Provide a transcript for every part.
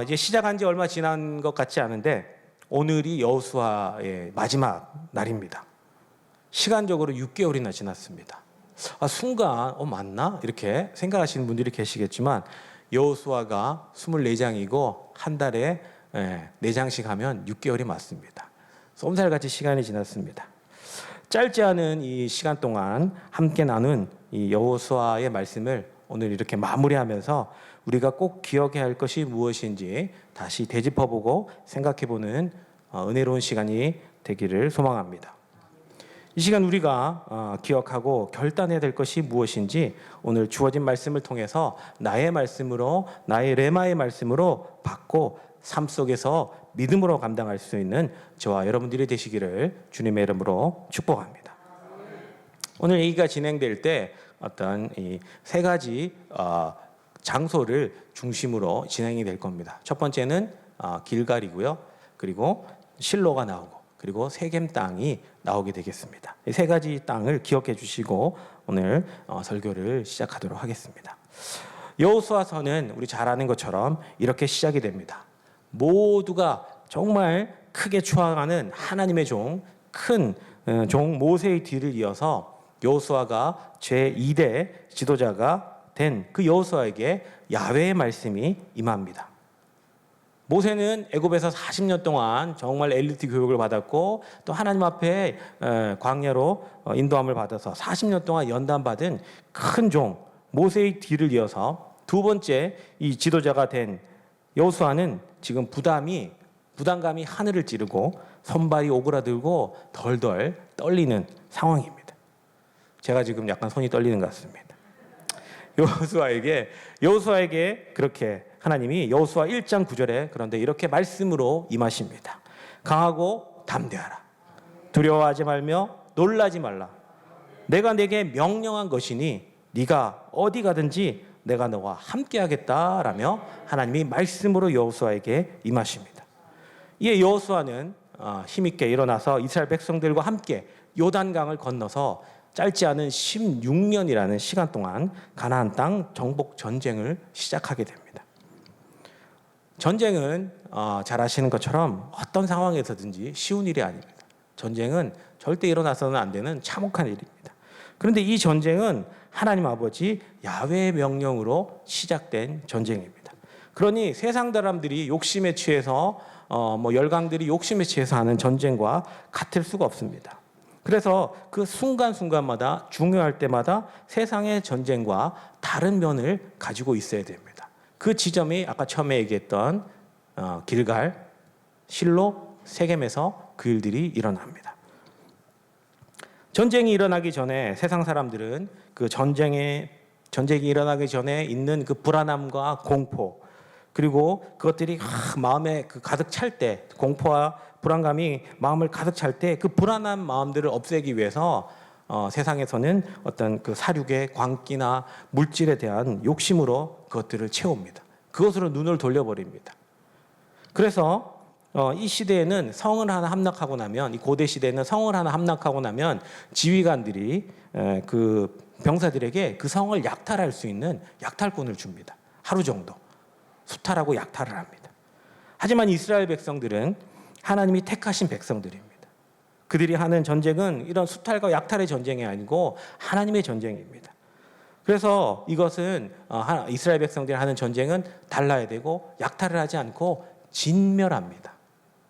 이제 시작한 지 얼마 지난 것 같지 않은데 오늘이 여호수아의 마지막 날입니다. 시간적으로 6개월이나 지났습니다. 순간 맞나? 이렇게 생각하시는 분들이 계시겠지만 여호수아가 24장이고 한 달에 4장씩 하면 6개월이 맞습니다. 쏨살같이 시간이 지났습니다. 짧지 않은 이 시간 동안 함께 나눈 이 여호수아의 말씀을 오늘 이렇게 마무리하면서 우리가 꼭 기억해야 할 것이 무엇인지 다시 되짚어보고 생각해보는 은혜로운 시간이 되기를 소망합니다. 이 시간 우리가 기억하고 결단해야 될 것이 무엇인지 오늘 주어진 말씀을 통해서 나의 말씀으로, 나의 레마의 말씀으로 받고 삶 속에서 믿음으로 감당할 수 있는 저와 여러분들이 되시기를 주님의 이름으로 축복합니다. 오늘 얘기가 진행될 때 어떤 이 세 가지 장소를 중심으로 진행이 될 겁니다. 첫 번째는 길갈이고요. 그리고 실로가 나오고 그리고 세겜 땅이 나오게 되겠습니다. 이 세 가지 땅을 기억해 주시고 오늘 설교를 시작하도록 하겠습니다. 여호수아서는 우리 잘 아는 것처럼 이렇게 시작이 됩니다. 모두가 정말 크게 추앙하는 하나님의 종, 큰 종 모세의 뒤를 이어서 여호수아가 제2대 지도자가 된 그 여호수아에게 야훼의 말씀이 임합니다. 모세는 애굽에서 40년 동안 정말 엘리트 교육을 받았고 또 하나님 앞에 광야로 인도함을 받아서 40년 동안 연단받은 큰 종 모세의 뒤를 이어서 두 번째 이 지도자가 된 여호수아는 지금 부담감이 하늘을 찌르고 손발이 오그라들고 덜덜 떨리는 상황입니다. 제가 지금 약간 손이 떨리는 것 같습니다. 여호수아에게 그렇게 하나님이 여호수아 1장 9절에 그런데 이렇게 말씀으로 임하십니다. 강하고 담대하라. 두려워하지 말며 놀라지 말라. 내가 내게 명령한 것이니 네가 어디 가든지 내가 너와 함께하겠다라며 하나님이 말씀으로 여호수아에게 임하십니다. 이에 여호수아는 힘있게 일어나서 이스라엘 백성들과 함께 요단강을 건너서 짧지 않은 16년이라는 시간 동안 가나안 땅 정복 전쟁을 시작하게 됩니다. 전쟁은 잘 아시는 것처럼 어떤 상황에서든지 쉬운 일이 아닙니다. 전쟁은 절대 일어나서는 안 되는 참혹한 일입니다. 그런데 이 전쟁은 하나님 아버지 야훼의 명령으로 시작된 전쟁입니다. 그러니 세상 사람들이 욕심에 취해서 열강들이 욕심에 취해서 하는 전쟁과 같을 수가 없습니다. 그래서 그 순간순간마다 중요할 때마다 세상의 전쟁과 다른 면을 가지고 있어야 됩니다. 그 지점이 아까 처음에 얘기했던 길갈, 실로, 세겜에서 그 일들이 일어납니다. 전쟁이 일어나기 전에 세상 사람들은 그 전쟁이 일어나기 전에 있는 그 불안함과 공포 그리고 그것들이 마음에 가득 찰 때 공포와 불안감이 마음을 가득 찰 때 그 불안한 마음들을 없애기 위해서 세상에서는 어떤 그 사륙의 광기나 물질에 대한 욕심으로 그것들을 채웁니다. 그것으로 눈을 돌려버립니다. 그래서 이 시대에는 성을 하나 함락하고 나면 이 고대 시대에는 성을 하나 함락하고 나면 지휘관들이 그 병사들에게 그 성을 약탈할 수 있는 약탈권을 줍니다. 하루 정도 수탈하고 약탈을 합니다. 하지만 이스라엘 백성들은 하나님이 택하신 백성들입니다. 그들이 하는 전쟁은 이런 수탈과 약탈의 전쟁이 아니고 하나님의 전쟁입니다. 그래서 이것은 이스라엘 백성들이 하는 전쟁은 달라야 되고 약탈을 하지 않고 진멸합니다.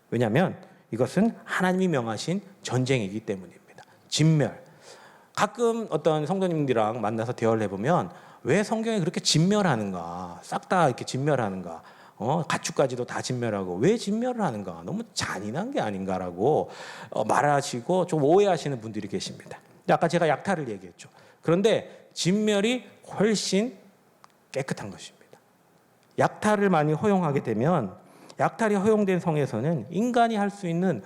왜냐하면 이것은 하나님이 명하신 전쟁이기 때문입니다. 진멸. 가끔 어떤 성도님들이랑 만나서 대화를 해보면 왜 성경에 그렇게 진멸하는가? 싹 다 이렇게 진멸하는가? 가축까지도 다 진멸하고 왜 진멸을 하는가? 너무 잔인한 게 아닌가라고 말하시고 좀 오해하시는 분들이 계십니다. 아까 제가 약탈을 얘기했죠. 그런데 진멸이 훨씬 깨끗한 것입니다. 약탈을 많이 허용하게 되면 약탈이 허용된 성에서는 인간이 할 수 있는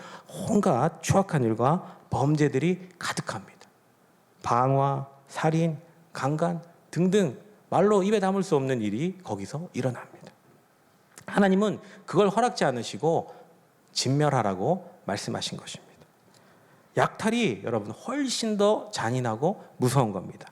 온갖 추악한 일과 범죄들이 가득합니다. 방화, 살인, 강간 등등 말로 입에 담을 수 없는 일이 거기서 일어납니다. 하나님은 그걸 허락지 않으시고 진멸하라고 말씀하신 것입니다. 약탈이 여러분 훨씬 더 잔인하고 무서운 겁니다.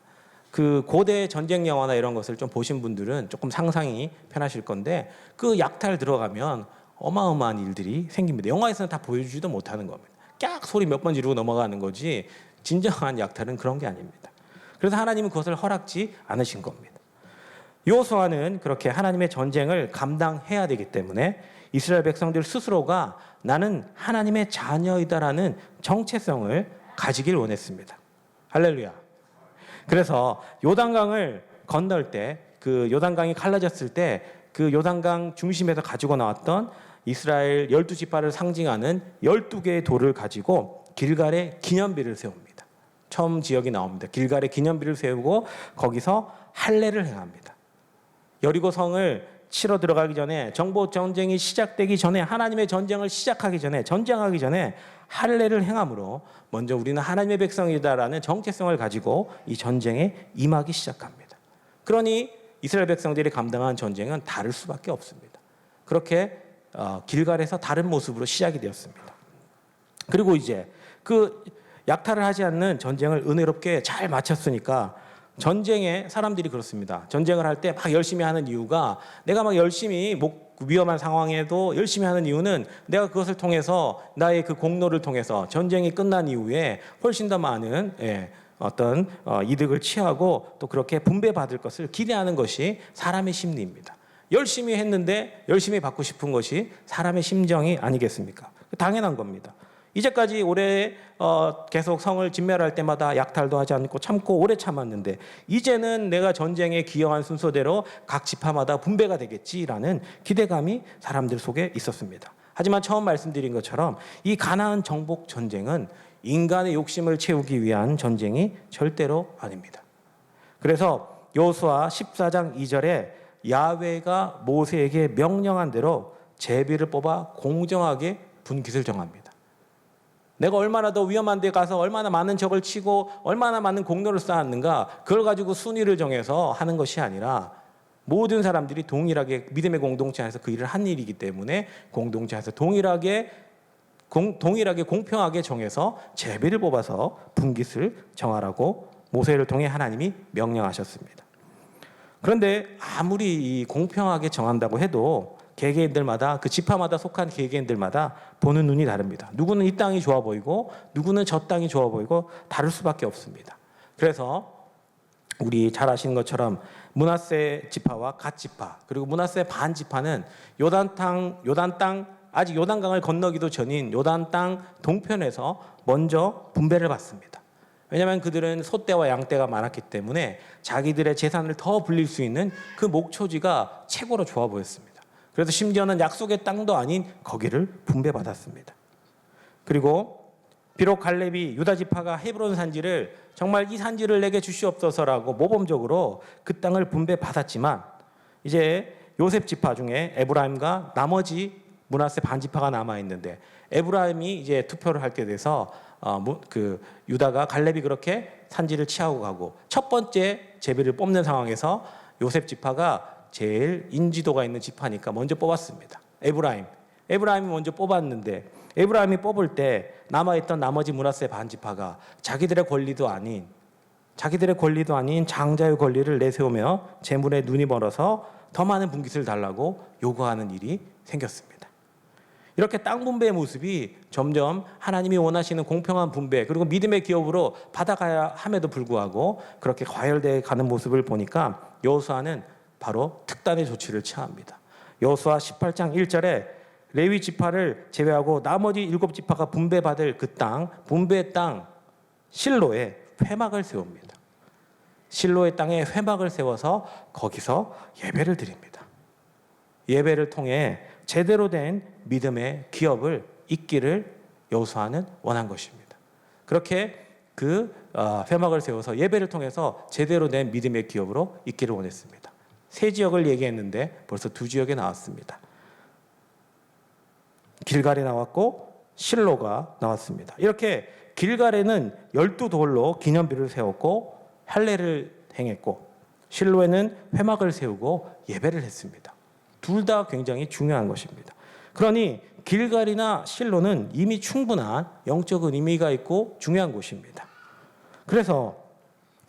그 고대 전쟁 영화나 이런 것을 좀 보신 분들은 조금 상상이 편하실 건데 그 약탈 들어가면 어마어마한 일들이 생깁니다. 영화에서는 다 보여주지도 못하는 겁니다. 깍 소리 몇 번 지르고 넘어가는 거지 진정한 약탈은 그런 게 아닙니다. 그래서 하나님은 그것을 허락지 않으신 겁니다. 여호수아는 그렇게 하나님의 전쟁을 감당해야 되기 때문에 이스라엘 백성들 스스로가 나는 하나님의 자녀이다라는 정체성을 가지길 원했습니다. 할렐루야. 그래서 요단강을 건널 때 그 요단강이 갈라졌을 때 그 요단강 중심에서 가지고 나왔던 이스라엘 12지파를 상징하는 12개의 돌을 가지고 길갈에 기념비를 세웁니다. 처음 지역이 나옵니다. 길갈에 기념비를 세우고 거기서 할례를 행합니다. 여리고 성을 치러 들어가기 전에 정복 전쟁이 시작되기 전에 하나님의 전쟁을 시작하기 전에 전쟁하기 전에 할례를 행함으로 먼저 우리는 하나님의 백성이다라는 정체성을 가지고 이 전쟁에 임하기 시작합니다. 그러니 이스라엘 백성들이 감당한 전쟁은 다를 수밖에 없습니다. 그렇게 길갈에서 다른 모습으로 시작이 되었습니다. 그리고 이제 그 약탈을 하지 않는 전쟁을 은혜롭게 잘 마쳤으니까 전쟁에 사람들이 그렇습니다. 전쟁을 할 때 막 열심히 하는 이유가 내가 막 열심히 위험한 상황에도 열심히 하는 이유는 내가 그것을 통해서 나의 그 공로를 통해서 전쟁이 끝난 이후에 훨씬 더 많은 어떤 이득을 취하고 또 그렇게 분배받을 것을 기대하는 것이 사람의 심리입니다. 열심히 했는데 열심히 받고 싶은 것이 사람의 심정이 아니겠습니까? 당연한 겁니다. 이제까지 오래 계속 성을 진멸할 때마다 약탈도 하지 않고 참고 오래 참았는데 이제는 내가 전쟁에 기여한 순서대로 각 지파마다 분배가 되겠지라는 기대감이 사람들 속에 있었습니다. 하지만 처음 말씀드린 것처럼 이 가나안 정복 전쟁은 인간의 욕심을 채우기 위한 전쟁이 절대로 아닙니다. 그래서 여호수아 14장 2절에 야훼가 모세에게 명령한 대로 제비를 뽑아 공정하게 분깃을 정합니다. 내가 얼마나 더 위험한 데 가서 얼마나 많은 적을 치고 얼마나 많은 공로를 쌓았는가 그걸 가지고 순위를 정해서 하는 것이 아니라 모든 사람들이 동일하게 믿음의 공동체 안에서 그 일을 한 일이기 때문에 공동체 안에서 동일하게 공평하게 정해서 제비를 뽑아서 분깃을 정하라고 모세를 통해 하나님이 명령하셨습니다. 그런데 아무리 이 공평하게 정한다고 해도 개개인들마다 그 지파마다 속한 개개인들마다 보는 눈이 다릅니다. 누구는 이 땅이 좋아 보이고 누구는 저 땅이 좋아 보이고 다를 수밖에 없습니다. 그래서 우리 잘 아시는 것처럼 므낫세 지파와 갓 지파 그리고 므낫세 반 지파는 요단 땅 아직 요단강을 건너기도 전인 요단 땅 동편에서 먼저 분배를 받습니다. 왜냐하면 그들은 소떼와 양떼가 많았기 때문에 자기들의 재산을 더 불릴 수 있는 그 목초지가 최고로 좋아 보였습니다. 그래서 심지어는 약속의 땅도 아닌 거기를 분배받았습니다. 그리고 비록 갈렙이 유다 지파가 헤브론 산지를 정말 이 산지를 내게 주시옵소서라고 모범적으로 그 땅을 분배받았지만 이제 요셉 지파 중에 에브라임과 나머지 므낫세 반 지파가 남아 있는데 에브라임이 이제 투표를 할 때 돼서 그 유다가 갈렙이 그렇게 산지를 취하고 가고 첫 번째 제비를 뽑는 상황에서 요셉 지파가 제일 인지도가 있는 지파니까 먼저 뽑았습니다. 에브라임이 먼저 뽑았는데 에브라임이 뽑을 때 남아있던 나머지 므낫세 반 지파가 자기들의 권리도 아닌 장자의 권리를 내세우며 재물에 눈이 멀어서 더 많은 분깃을 달라고 요구하는 일이 생겼습니다. 이렇게 땅 분배의 모습이 점점 하나님이 원하시는 공평한 분배 그리고 믿음의 기업으로 받아가야 함에도 불구하고 그렇게 과열되어 가는 모습을 보니까 여호수아는 바로 특단의 조치를 취합니다. 여호수아 18장 1절에 레위 지파를 제외하고 나머지 7지파가 분배받을 그 땅, 분배의 땅 실로에 회막을 세웁니다. 실로의 땅에 회막을 세워서 거기서 예배를 드립니다. 예배를 통해 제대로 된 믿음의 기업을 잇기를 여호수아는 원한 것입니다. 그렇게 그 회막을 세워서 예배를 통해서 제대로 된 믿음의 기업으로 잇기를 원했습니다. 세 지역을 얘기했는데 벌써 두 지역에 나왔습니다. 길갈에 나왔고 실로가 나왔습니다. 이렇게 길갈에는 12돌로 기념비를 세웠고 할례를 행했고 실로에는 회막을 세우고 예배를 했습니다. 둘 다 굉장히 중요한 것입니다. 그러니 길갈이나 실로는 이미 충분한 영적인 의미가 있고 중요한 곳입니다. 그래서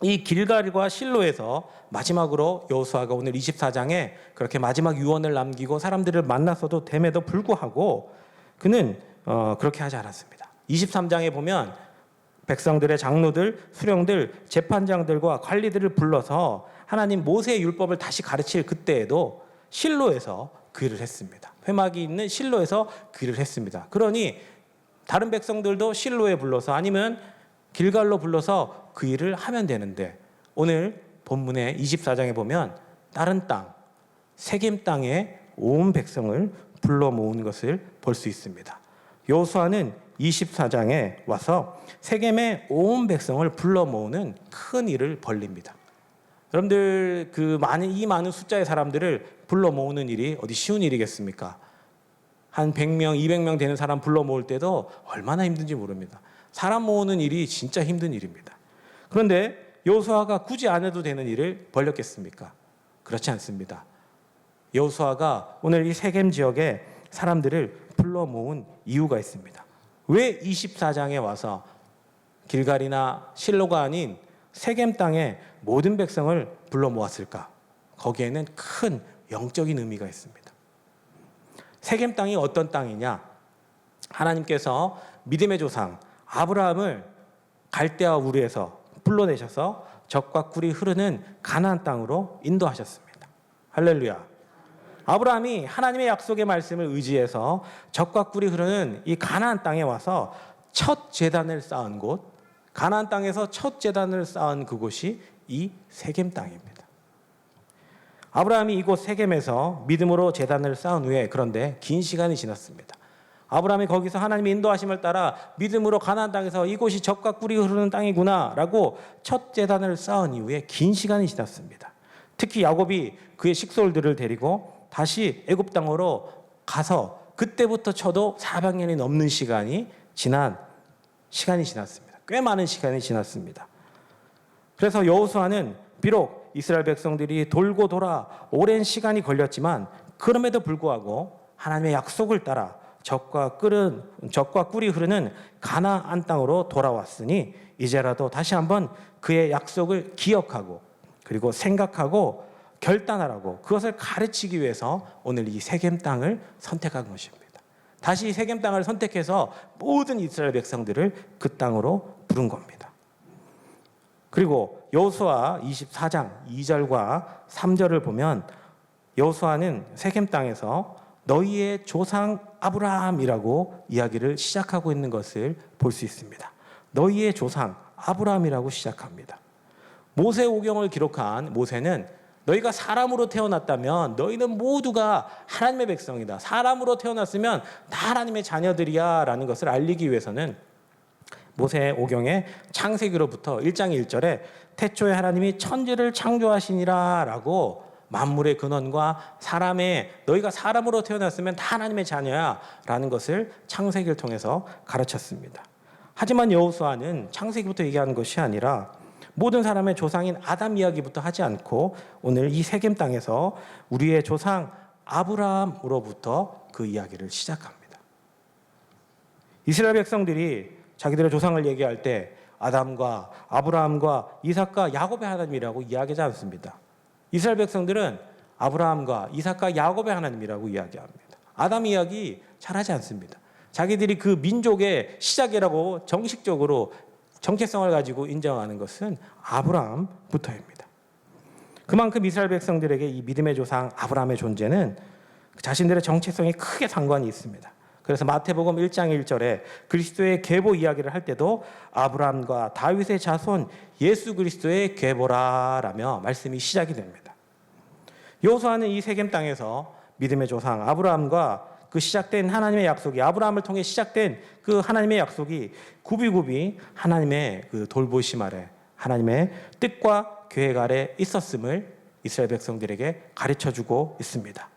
이 길갈과 실로에서 마지막으로 여호수아가 오늘 24장에 그렇게 마지막 유언을 남기고 사람들을 만났어도 됨에도 불구하고 그는 그렇게 하지 않았습니다. 23장에 보면 백성들의 장로들, 수령들, 재판장들과 관리들을 불러서 하나님 모세의 율법을 다시 가르칠 그때에도 실로에서 그 일을 했습니다. 회막이 있는 실로에서 그 일을 했습니다. 그러니 다른 백성들도 실로에 불러서 아니면 길갈로 불러서 그 일을 하면 되는데 오늘 본문의 24장에 보면 다른 땅, 세겜 땅에 온 백성을 불러 모은 것을 볼 수 있습니다. 여호수아는 24장에 와서 세겜의 온 백성을 불러 모으는 큰 일을 벌립니다. 여러분들 이 많은 숫자의 사람들을 불러 모으는 일이 어디 쉬운 일이겠습니까? 한 100명, 200명 되는 사람 불러 모을 때도 얼마나 힘든지 모릅니다. 사람 모으는 일이 진짜 힘든 일입니다. 그런데 여호수아가 굳이 안 해도 되는 일을 벌렸겠습니까? 그렇지 않습니다. 여호수아가 오늘 이 세겜 지역에 사람들을 불러 모은 이유가 있습니다. 왜 24장에 와서 길갈이나 실로가 아닌 세겜 땅에 모든 백성을 불러 모았을까? 거기에는 큰 영적인 의미가 있습니다. 세겜 땅이 어떤 땅이냐? 하나님께서 믿음의 조상 아브라함을 갈대아 우르에서 불러내셔서 젖과 꿀이 흐르는 가나안 땅으로 인도하셨습니다. 할렐루야. 아브라함이 하나님의 약속의 말씀을 의지해서 젖과 꿀이 흐르는 이 가나안 땅에 와서 첫 제단을 쌓은 곳, 가나안 땅에서 첫 제단을 쌓은 그곳이 이 세겜 땅입니다. 아브라함이 이곳 세겜에서 믿음으로 제단을 쌓은 후에 그런데 긴 시간이 지났습니다. 아브라함이 거기서 하나님의 인도하심을 따라 믿음으로 가나안 땅에서 이곳이 젖과 꿀이 흐르는 땅이구나라고 첫 제단을 쌓은 이후에 긴 시간이 지났습니다. 특히 야곱이 그의 식솔들을 데리고 다시 애굽 땅으로 가서 그때부터 쳐도 400년이 넘는 시간이 지났습니다. 꽤 많은 시간이 지났습니다. 그래서 여호수아는 비록 이스라엘 백성들이 돌고 돌아 오랜 시간이 걸렸지만 그럼에도 불구하고 하나님의 약속을 따라 젖과 꿀이 흐르는 가나안 땅으로 돌아왔으니 이제라도 다시 한번 그의 약속을 기억하고 그리고 생각하고 결단하라고 그것을 가르치기 위해서 오늘 이 세겜 땅을 선택한 것입니다. 다시 세겜 땅을 선택해서 모든 이스라엘 백성들을 그 땅으로 부른 겁니다. 그리고 여호수아 24장 2절과 3절을 보면 여호수아는 세겜 땅에서 너희의 조상 아브라함이라고 이야기를 시작하고 있는 것을 볼 수 있습니다. 너희의 조상 아브라함이라고 시작합니다. 모세오경을 기록한 모세는 너희가 사람으로 태어났다면 너희는 모두가 하나님의 백성이다. 사람으로 태어났으면 다 하나님의 자녀들이야 라는 것을 알리기 위해서는 모세오경의 창세기로부터 1장 1절에 태초에 하나님이 천지를 창조하시니라 라고 만물의 근원과 너희가 사람으로 태어났으면 다 하나님의 자녀야 라는 것을 창세기를 통해서 가르쳤습니다. 하지만 여호수아는 창세기부터 얘기하는 것이 아니라 모든 사람의 조상인 아담 이야기부터 하지 않고 오늘 이 세겜 땅에서 우리의 조상 아브라함으로부터 그 이야기를 시작합니다. 이스라엘 백성들이 자기들의 조상을 얘기할 때 아담과 아브라함과 이삭과 야곱의 하나님이라고 이야기하지 않습니다. 이스라엘 백성들은 아브라함과 이삭과 야곱의 하나님이라고 이야기합니다. 아담 이야기 잘하지 않습니다. 자기들이 그 민족의 시작이라고 정식적으로 정체성을 가지고 인정하는 것은 아브라함부터입니다. 그만큼 이스라엘 백성들에게 이 믿음의 조상 아브라함의 존재는 자신들의 정체성에 크게 상관이 있습니다. 그래서 마태복음 1장 1절에 그리스도의 계보 이야기를 할 때도 아브라함과 다윗의 자손 예수 그리스도의 계보라라며 말씀이 시작이 됩니다. 여호수아는 이 세겜 땅에서 믿음의 조상 아브라함과 그 시작된 하나님의 약속이 아브라함을 통해 시작된 그 하나님의 약속이 굽이굽이 하나님의 그 돌보심 아래 하나님의 뜻과 계획 아래 있었음을 이스라엘 백성들에게 가르쳐주고 있습니다.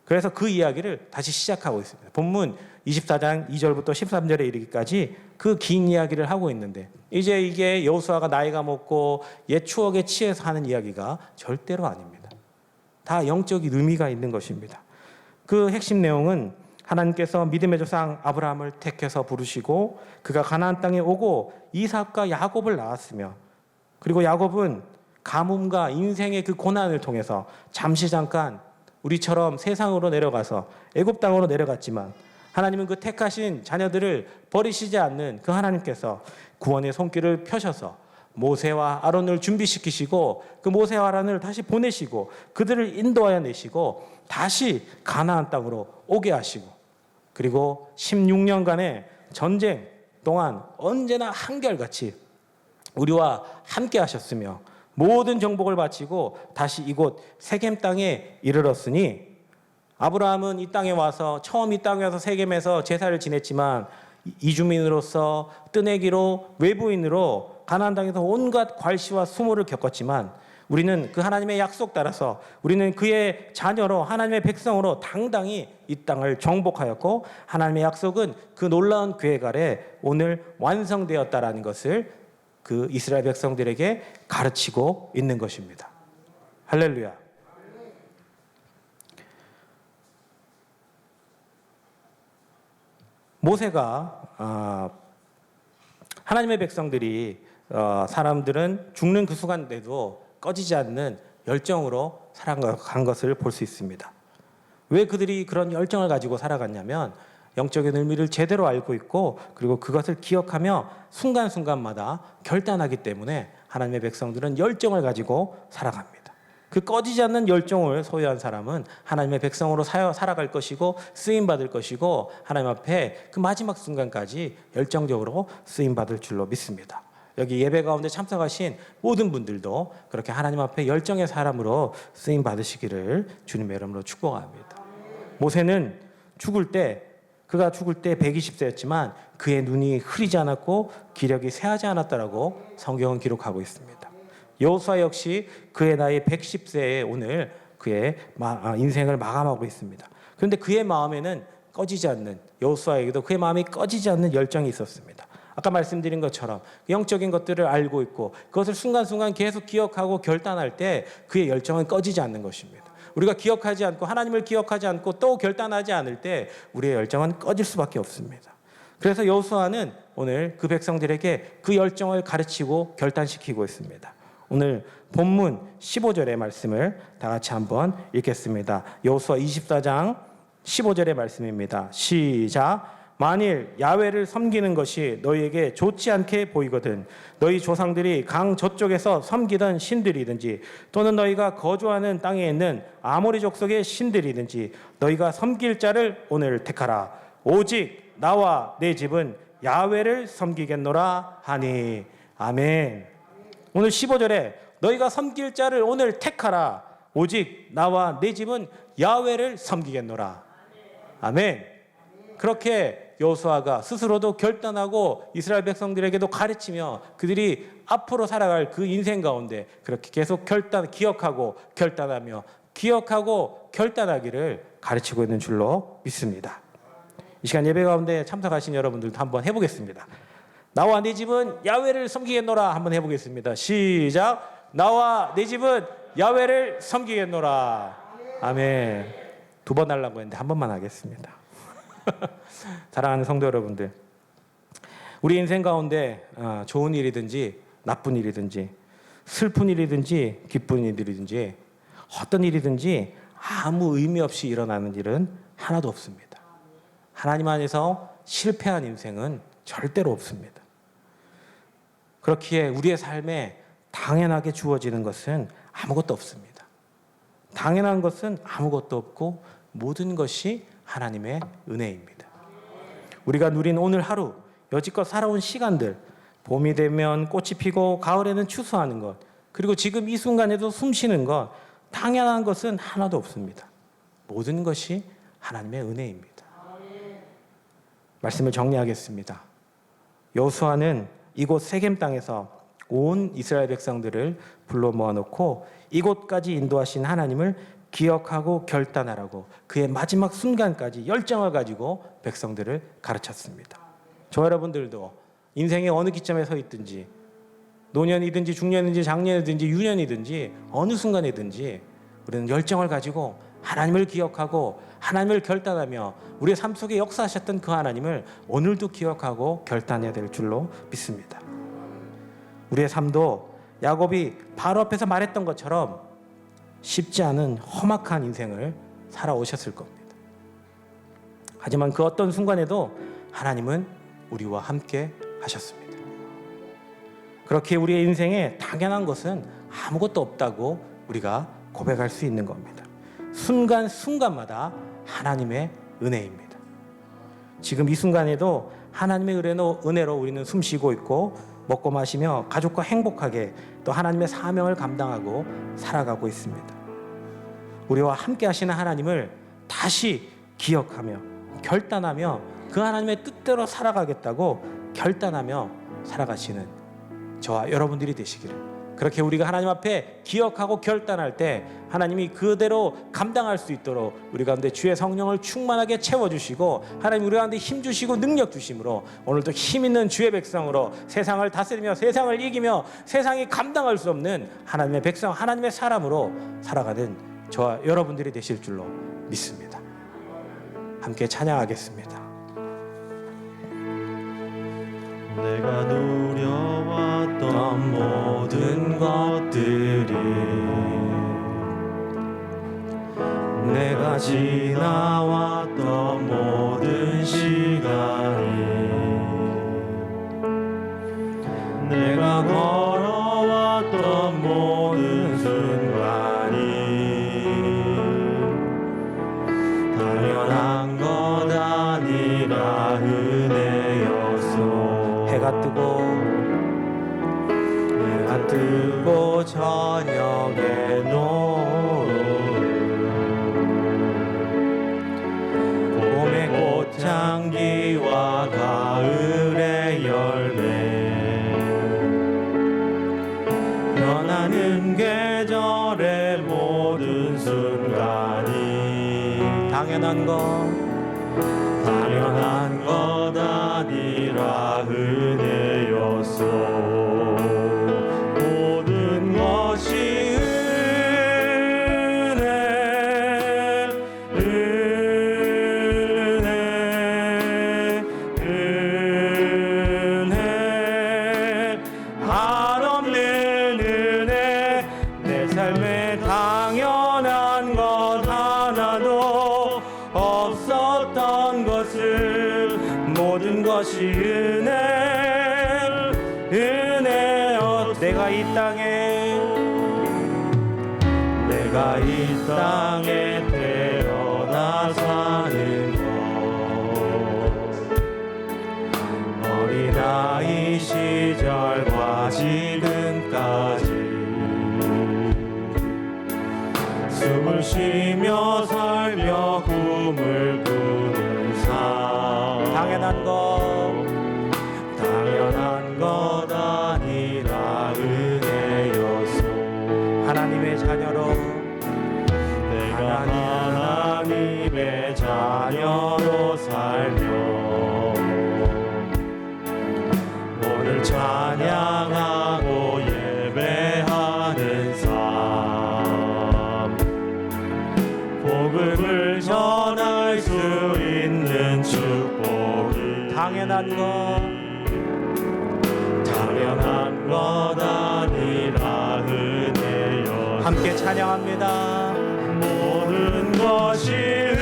그래서 그 이야기를 다시 시작하고 있습니다. 본문 24장 2절부터 13절에 이르기까지 그 긴 이야기를 하고 있는데 이제 이게 여호수아가 나이가 먹고 옛 추억에 취해서 하는 이야기가 절대로 아닙니다. 다 영적인 의미가 있는 것입니다. 그 핵심 내용은 하나님께서 믿음의 조상 아브라함을 택해서 부르시고 그가 가나안 땅에 오고 이삭과 야곱을 낳았으며 그리고 야곱은 가뭄과 인생의 그 고난을 통해서 잠시 잠깐 우리처럼 세상으로 내려가서 애굽 땅으로 내려갔지만 하나님은 그 택하신 자녀들을 버리시지 않는 그 하나님께서 구원의 손길을 펴셔서 모세와 아론을 준비시키시고 그 모세와 아론을 다시 보내시고 그들을 인도하여 내시고 다시 가나안 땅으로 오게 하시고 그리고 16년간의 전쟁 동안 언제나 한결같이 우리와 함께 하셨으며 모든 정복을 바치고 다시 이곳 세겜 땅에 이르렀으니 아브라함은 이 땅에 와서 처음 이 땅에 와서 세겜에서 제사를 지냈지만 이주민으로서 뜨내기로 외부인으로 가나안 땅에서 온갖 괄시와 수모를 겪었지만 우리는 그 하나님의 약속 따라서 우리는 그의 자녀로 하나님의 백성으로 당당히 이 땅을 정복하였고 하나님의 약속은 그 놀라운 계획 아래 오늘 완성되었다라는 것을 그 이스라엘 백성들에게 가르치고 있는 것입니다. 할렐루야. 모세가 하나님의 백성들이 사람들은 죽는 그 순간에도 꺼지지 않는 열정으로 살아간 것을 볼 수 있습니다. 왜 그들이 그런 열정을 가지고 살아갔냐면 영적인 의미를 제대로 알고 있고 그리고 그것을 기억하며 순간순간마다 결단하기 때문에 하나님의 백성들은 열정을 가지고 살아갑니다. 그 꺼지지 않는 열정을 소유한 사람은 하나님의 백성으로 살아갈 것이고 쓰임받을 것이고 하나님 앞에 그 마지막 순간까지 열정적으로 쓰임받을 줄로 믿습니다. 여기 예배 가운데 참석하신 모든 분들도 그렇게 하나님 앞에 열정의 사람으로 쓰임받으시기를 주님의 이름으로 축복합니다. 모세는 그가 죽을 때 120세였지만 그의 눈이 흐리지 않았고 기력이 쇠하지 않았다라고 성경은 기록하고 있습니다. 여호수아 역시 그의 나이 110세에 오늘 그의 인생을 마감하고 있습니다. 그런데 그의 마음에는 꺼지지 않는 여호수아에게도 그의 마음이 꺼지지 않는 열정이 있었습니다. 아까 말씀드린 것처럼 영적인 것들을 알고 있고 그것을 순간순간 계속 기억하고 결단할 때 그의 열정은 꺼지지 않는 것입니다. 우리가 기억하지 않고 하나님을 기억하지 않고 또 결단하지 않을 때 우리의 열정은 꺼질 수밖에 없습니다. 그래서 여호수아는 오늘 그 백성들에게 그 열정을 가르치고 결단시키고 있습니다. 오늘 본문 15절의 말씀을 다 같이 한번 읽겠습니다. 여호수아 24장 15절의 말씀입니다. 시작. 만일 야훼를 섬기는 것이 너희에게 좋지 않게 보이거든 너희 조상들이 강 저쪽에서 섬기던 신들이든지 또는 너희가 거주하는 땅에 있는 아모리 족속의 신들이든지 너희가 섬길 자를 오늘 택하라. 오직 나와 내 집은 야훼를 섬기겠노라 하니. 아멘. 오늘 15절에 너희가 섬길 자를 오늘 택하라. 오직 나와 내 집은 야훼를 섬기겠노라. 아멘. 그렇게 여호수아가 스스로도 결단하고 이스라엘 백성들에게도 가르치며 그들이 앞으로 살아갈 그 인생 가운데 그렇게 계속 기억하고 결단하며 기억하고 결단하기를 가르치고 있는 줄로 믿습니다. 이 시간 예배 가운데 참석하신 여러분들도 한번 해보겠습니다. 나와 내 집은 야훼를 섬기겠노라. 한번 해보겠습니다. 시작. 나와 내 집은 야훼를 섬기겠노라. 아멘. 2번 하려고 했는데 한 번만 하겠습니다. 사랑하는 성도 여러분들, 우리 인생 가운데 좋은 일이든지 나쁜 일이든지 슬픈 일이든지 기쁜 일이든지 어떤 일이든지 아무 의미 없이 일어나는 일은 하나도 없습니다. 하나님 안에서 실패한 인생은 절대로 없습니다. 그렇기에 우리의 삶에 당연하게 주어지는 것은 아무것도 없습니다. 당연한 것은 아무것도 없고 모든 것이 하나님의 은혜입니다. 우리가 누린 오늘 하루, 여지껏 살아온 시간들, 봄이 되면 꽃이 피고 가을에는 추수하는 것, 그리고 지금 이 순간에도 숨 쉬는 것, 당연한 것은 하나도 없습니다. 모든 것이 하나님의 은혜입니다. 말씀을 정리하겠습니다. 여호수아는 이곳 세겜 땅에서 온 이스라엘 백성들을 불러 모아놓고 이곳까지 인도하신 하나님을 기억하고 결단하라고 그의 마지막 순간까지 열정을 가지고 백성들을 가르쳤습니다. 저 여러분들도 인생의 어느 기점에 서 있든지 노년이든지 중년이든지 장년이든지 유년이든지 어느 순간이든지 우리는 열정을 가지고 하나님을 기억하고 하나님을 결단하며 우리의 삶 속에 역사하셨던 그 하나님을 오늘도 기억하고 결단해야 될 줄로 믿습니다. 우리의 삶도 야곱이 바로 앞에서 말했던 것처럼 쉽지 않은 험악한 인생을 살아오셨을 겁니다. 하지만 그 어떤 순간에도 하나님은 우리와 함께 하셨습니다. 그렇게 우리의 인생에 당연한 것은 아무것도 없다고 우리가 고백할 수 있는 겁니다. 순간순간마다 하나님의 은혜입니다. 지금 이 순간에도 하나님의 은혜로 우리는 숨쉬고 있고 먹고 마시며 가족과 행복하게 또 하나님의 사명을 감당하고 살아가고 있습니다. 우리와 함께 하시는 하나님을 다시 기억하며 결단하며 그 하나님의 뜻대로 살아가겠다고 결단하며 살아가시는 저와 여러분들이 되시기를, 그렇게 우리가 하나님 앞에 기억하고 결단할 때 하나님이 그대로 감당할 수 있도록 우리 가운데 주의 성령을 충만하게 채워주시고 하나님 우리 가운데 힘 주시고 능력 주심으로 오늘도 힘 있는 주의 백성으로 세상을 다스리며 세상을 이기며 세상이 감당할 수 없는 하나님의 백성, 하나님의 사람으로 살아가는 저와 여러분들이 되실 줄로 믿습니다. 함께 찬양하겠습니다. 내가 누려왔던 모든 것들이, 내가 지나왔던 모든 시간이, 내가 걸어왔던 모든 순간이 당연한 것 아니라 은혜였소. 해가 뜨고 저녁에 봄의 꽃향기와 가을의 열매, 변하는 계절의 모든 순간이 당연한 것 아니라 은혜였소. 모든 것이 은혜, 한없는 은혜. 내 삶에 당연한 것 하나도 없었던 것을, 모든 것이 은혜여. 내가 이 땅에 태어나 사는 것, 어린아이 시절과 지금까지 숨을 쉬며 살며 꿈을 꾸는 삶, 당연한 것 아니라 은혜였소. 하나님의 자녀로 내가 하나님의 자녀로 살며 오늘 찬양하고 예배하는 삶, 복음을 전할 수 있는 축복이 당연한 것 아니라 은혜였소. 함께 찬양합니다. 모든 것이 은혜,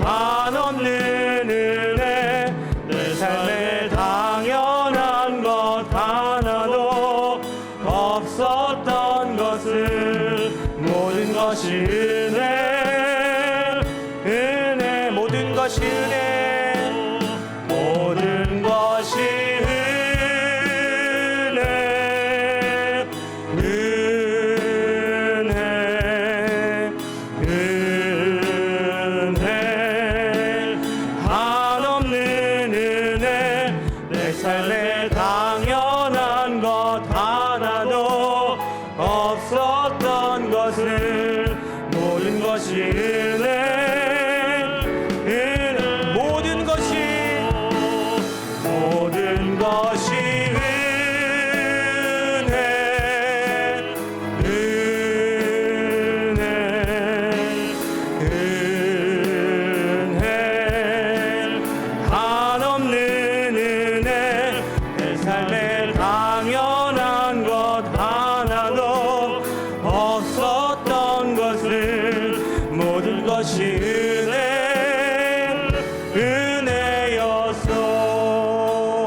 한없는 은혜. 내 삶에 당연한 것 하나도 없었던 것을, 모든 것이 은혜, 모든 것이 은혜.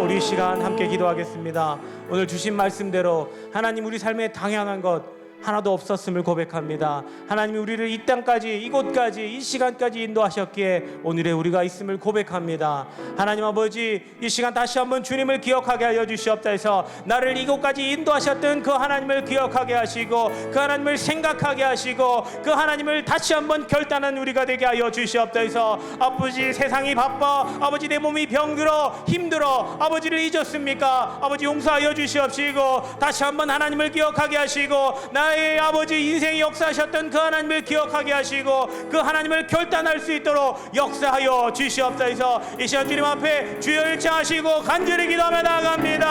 우리 이 시간 함께 기도하겠습니다. 오늘 주신 말씀대로 하나님 우리 삶에 당연한 것 하나도 없었음을 고백합니다. 하나님이 우리를 이 땅까지, 이곳까지, 이 시간까지 인도하셨기에 오늘의 우리가 있음을 고백합니다. 하나님 아버지, 이 시간 다시 한번 주님을 기억하게 하여 주시옵소서. 나를 이곳까지 인도하셨던 그 하나님을 기억하게 하시고, 그 하나님을 생각하게 하시고, 그 하나님을 다시 한번 결단한 우리가 되게 하여 주시옵소서. 아버지, 세상이 바빠, 아버지 내 몸이 병들어 힘들어 아버지를 잊었습니까? 아버지 용서하여 주시옵시고, 다시 한번 하나님을 기억하게 하시고, 나의 아버지 인생이 역사하셨던 그 하나님을 기억하게 하시고, 그 하나님을 결단할 수 있도록 역사하여 주시옵소서. 이 시간 주님 앞에 주여 일창하시고 간절히 기도하며 나아갑니다.